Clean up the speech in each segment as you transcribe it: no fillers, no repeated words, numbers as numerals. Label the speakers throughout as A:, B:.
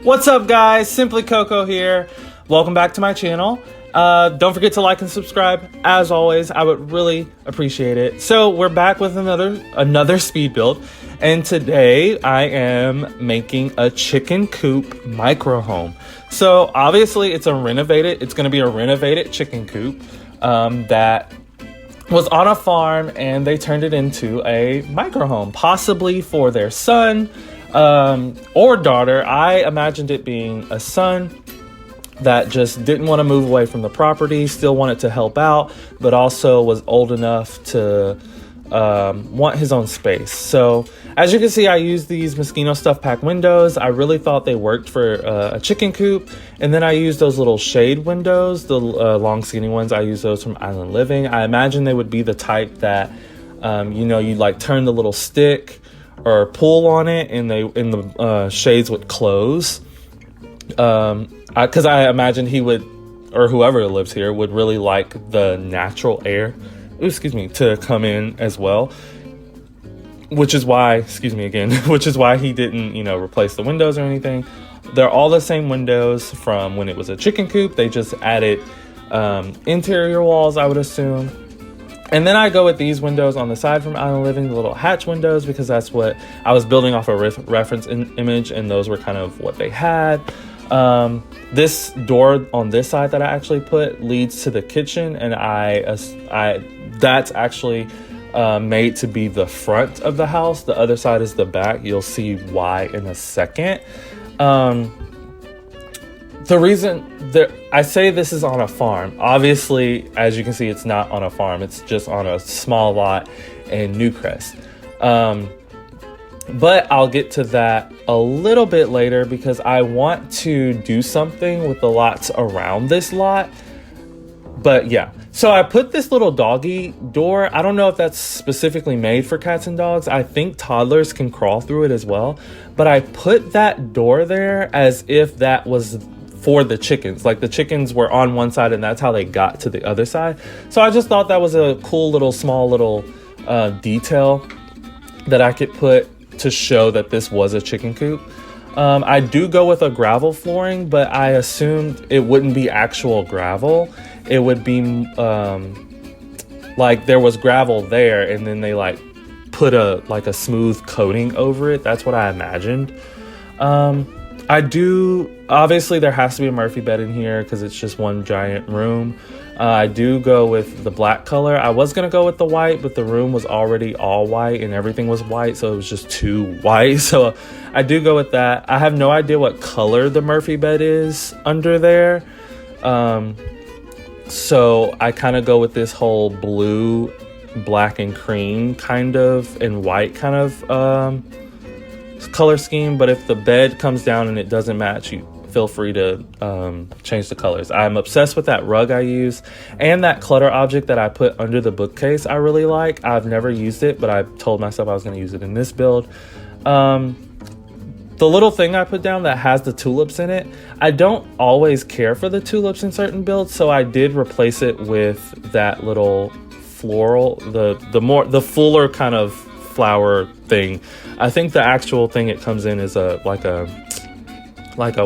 A: What's up, guys? Simply Coco here. Welcome back to my channel. Don't forget to like and subscribe. As always, I would really appreciate it. So we're back with another speed build, and today I am making a chicken coop micro home. So obviously it's going to be a renovated chicken coop that was on a farm, and they turned it into a micro home, possibly for their son or daughter. I imagined it being a son that just didn't want to move away from the property, still wanted to help out, but also was old enough to want his own space. So as you can see, I used these Moschino stuff pack windows. I really thought they worked for a chicken coop. And then I used those little shade windows, the long skinny ones. I used those from Island Living. I imagine they would be the type that, you like turn the little stick or pull on it, and the shades would close. Because I imagine he would, or whoever lives here, would really like the natural air, to come in as well. Which is why, which is why he didn't, replace the windows or anything. They're all the same windows from when it was a chicken coop. They just added interior walls, I would assume. And then I go with these windows on the side from Island Living, the little hatch windows, because that's what I was building off a reference image, and those were kind of what they had. This door on this side that I actually put leads to the kitchen, and that's actually made to be the front of the house. The other side is the back. You'll see why in a second. The reason that I say this is on a farm, obviously, as you can see, it's not on a farm. It's just on a small lot in Newcrest. But I'll get to that a little bit later, because I want to do something with the lots around this lot. But yeah, so I put this little doggy door. I don't know if that's specifically made for cats and dogs. I think toddlers can crawl through it as well. But I put that door there as if that was for the chickens. Like the chickens were on one side, and that's how they got to the other side. So I just thought that was a cool small little detail that I could put to show that this was a chicken coop. I do go with a gravel flooring, but I assumed it wouldn't be actual gravel. It would be like there was gravel there, and then they put a smooth coating over it. That's what I imagined. Obviously there has to be a Murphy bed in here because it's just one giant room. I do go with the black color. I was going to go with the white, but the room was already all white and everything was white, so it was just too white. So I do go with that. I have no idea what color the Murphy bed is under there. So I kind of go with this whole blue, black and cream kind of, and white kind of color scheme. But if the bed comes down and it doesn't match, you feel free to change the colors. I'm obsessed with that rug I use, and that clutter object that I put under the bookcase I really like. I've never used it, but I told myself I was going to use it in this build. The little thing I put down that has the tulips in it, I don't always care for the tulips in certain builds, so I did replace it with that little floral, the fuller kind of flower thing. I think the actual thing it comes in is like a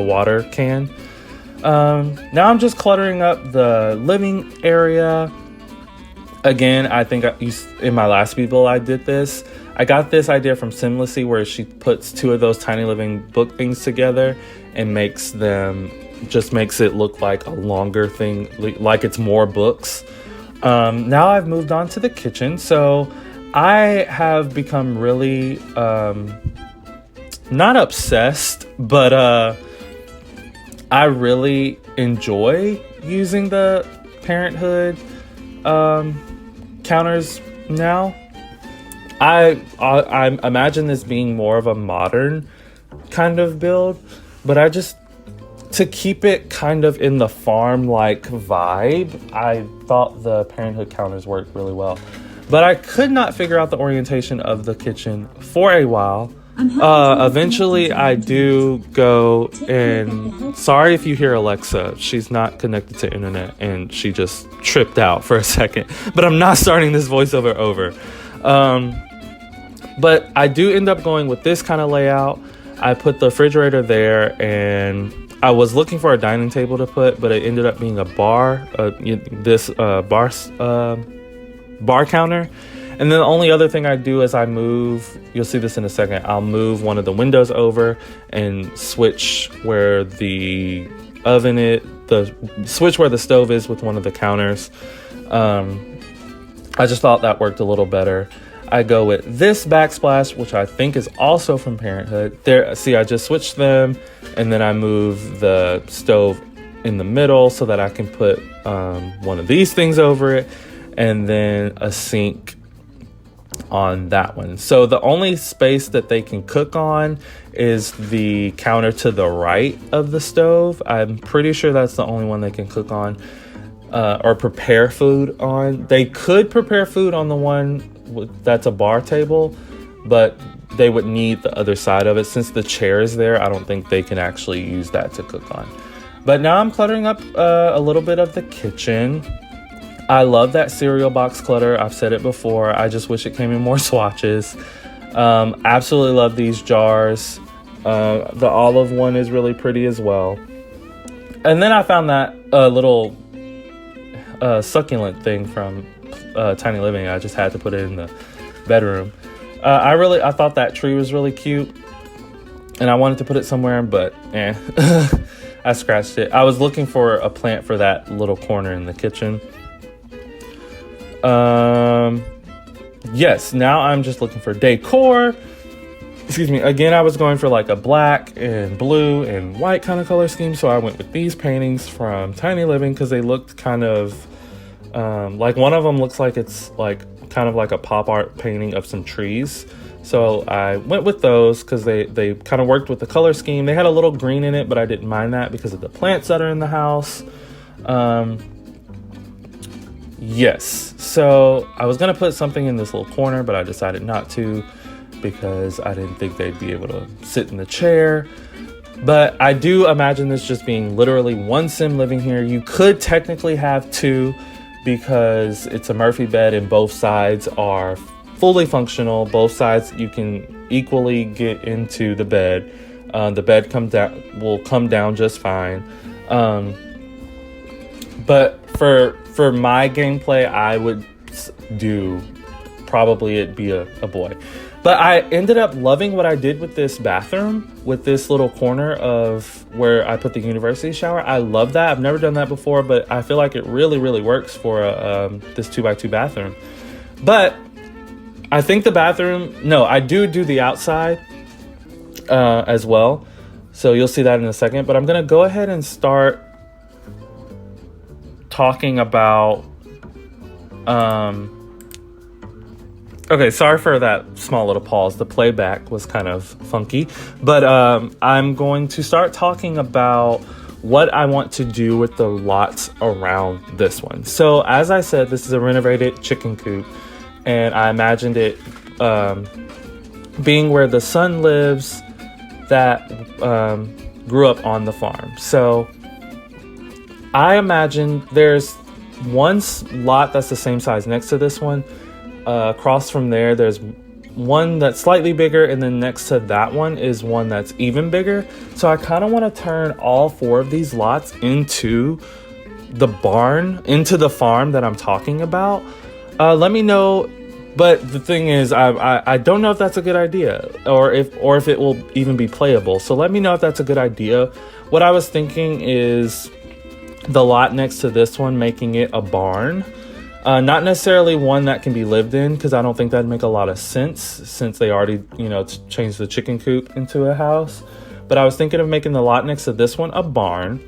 A: water can. Now I'm just cluttering up the living area. Again, I think in my last speed build I did this. I got this idea from Simlessy, where she puts two of those tiny living book things together and makes it look like a longer thing, like it's more books. Now I've moved on to the kitchen. So I have become really not obsessed, but I really enjoy using the Parenthood counters now. I imagine this being more of a modern kind of build, but to keep it kind of in the farm-like vibe, I thought the Parenthood counters worked really well. But I could not figure out the orientation of the kitchen for a while. Eventually I do go, and sorry if you hear Alexa, she's not connected to internet and she just tripped out for a second, but I'm not starting this voiceover over. But I do end up going with this kind of layout. I put the refrigerator there, and I was looking for a dining table to put, but it ended up being a bar, bar counter. And then the only other thing I do is I move, you'll see this in a second, I'll move one of the windows over and switch where the switch where the stove is with one of the counters. I just thought that worked a little better. I go with this backsplash, which I think is also from Parenthood. There, see, I just switched them, and then I move the stove in the middle so that I can put one of these things over it, and then a sink on that one. So the only space that they can cook on is the counter to the right of the stove. I'm pretty sure that's the only one they can cook on or prepare food on. They could prepare food on the one that's a bar table, but they would need the other side of it. Since the chair is there, I don't think they can actually use that to cook on. But now I'm cluttering up a little bit of the kitchen. I love that cereal box clutter. I've said it before. I just wish it came in more swatches. Absolutely love these jars. The olive one is really pretty as well. And then I found that little succulent thing from Tiny Living. I just had to put it in the bedroom. I thought that tree was really cute, and I wanted to put it somewhere, but I scratched it. I was looking for a plant for that little corner in the kitchen. Yes, now I'm just looking for decor. Excuse me. Again, I was going for like a black and blue and white kind of color scheme, so I went with these paintings from Tiny Living because they looked kind of like one of them looks like it's like kind of like a pop art painting of some trees. So I went with those because they kind of worked with the color scheme. They had a little green in it, but I didn't mind that because of the plants that are in the house. Yes, so I was gonna put something in this little corner, but I decided not to because I didn't think they'd be able to sit in the chair. But I do imagine this just being literally one sim living here. You could technically have two because it's a Murphy bed and both sides are fully functional. Both sides you can equally get into the bed. The bed will come down just fine. But for my gameplay, I would do probably it'd be a boy. But I ended up loving what I did with this bathroom, with this little corner of where I put the university shower. I love that. I've never done that before, but I feel like it really, really works for this 2x2 bathroom. But I think the bathroom, no, I do the outside as well. So you'll see that in a second. But I'm going to go ahead and start talking about okay, sorry for that small little pause. The playback was kind of funky, but I'm going to start talking about what I want to do with the lots around this one. So as I said, this is a renovated chicken coop, and I imagined it being where the son lives that grew up on the farm. So I imagine there's one lot that's the same size next to this one. Across from there, there's one that's slightly bigger, and then next to that one is one that's even bigger. So I kind of want to turn all four of these lots into the barn, into the farm that I'm talking about. Let me know. But the thing is, I don't know if that's a good idea, or if it will even be playable. So let me know if that's a good idea. What I was thinking is the lot next to this one, making it a barn. Not necessarily one that can be lived in, because I don't think that'd make a lot of sense since they already, changed the chicken coop into a house. But I was thinking of making the lot next to this one a barn.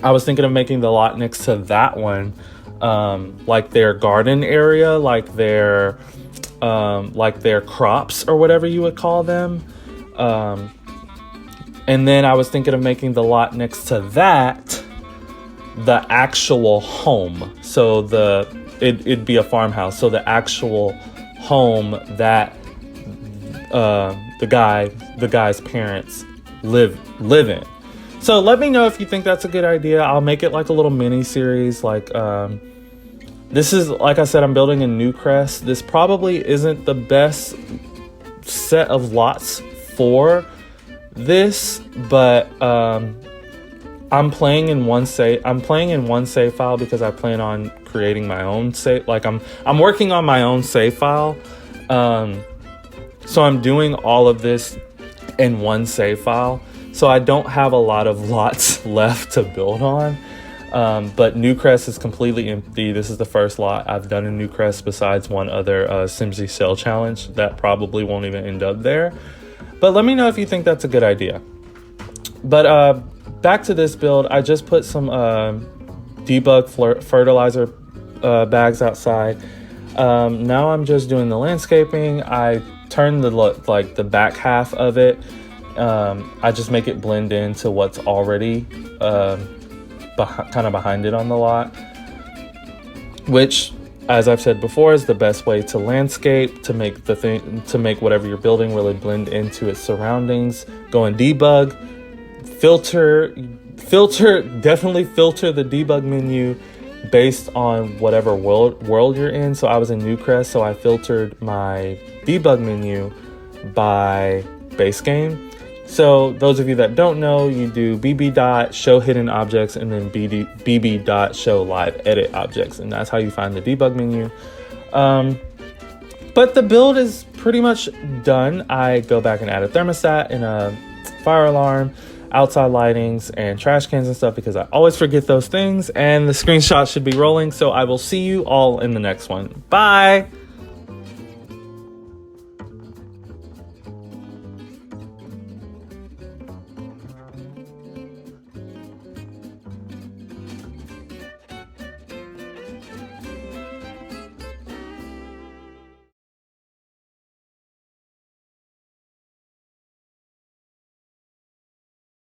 A: I was thinking of making the lot next to that one like their garden area, like their crops or whatever you would call them. And then I was thinking of making the lot next to that the actual home. So it'd be a farmhouse. So the actual home that the guy's parents live in. So let me know if you think that's a good idea. I'll make it like a little mini series. This is, like I said, I'm building a Newcrest. This probably isn't the best set of lots for this, but I'm playing in one save file because I plan on creating my own save. Like I'm working on my own save file. So I'm doing all of this in one save file. So I don't have a lot of lots left to build on. But Newcrest is completely empty. This is the first lot I've done in Newcrest besides one other Simsy Sale Challenge that probably won't even end up there. But let me know if you think that's a good idea. But back to this build, I just put some debug fertilizer bags outside. Now I'm just doing the landscaping. I turn the back half of it. I just make it blend into what's already kind of behind it on the lot, which, as I've said before, is the best way to landscape, to make whatever you're building really blend into its surroundings. Go and debug, definitely filter the debug menu based on whatever world you're in. So I was in Newcrest, so I filtered my debug menu by base game. So those of you that don't know, you do bb.show hidden objects and then bb.show live edit objects, and that's how you find the debug menu. But the build is pretty much done. I go back and add a thermostat and a fire alarm, outside lightings, and trash cans and stuff because I always forget those things, and the screenshot should be rolling. So I will see you all in the next one. Bye.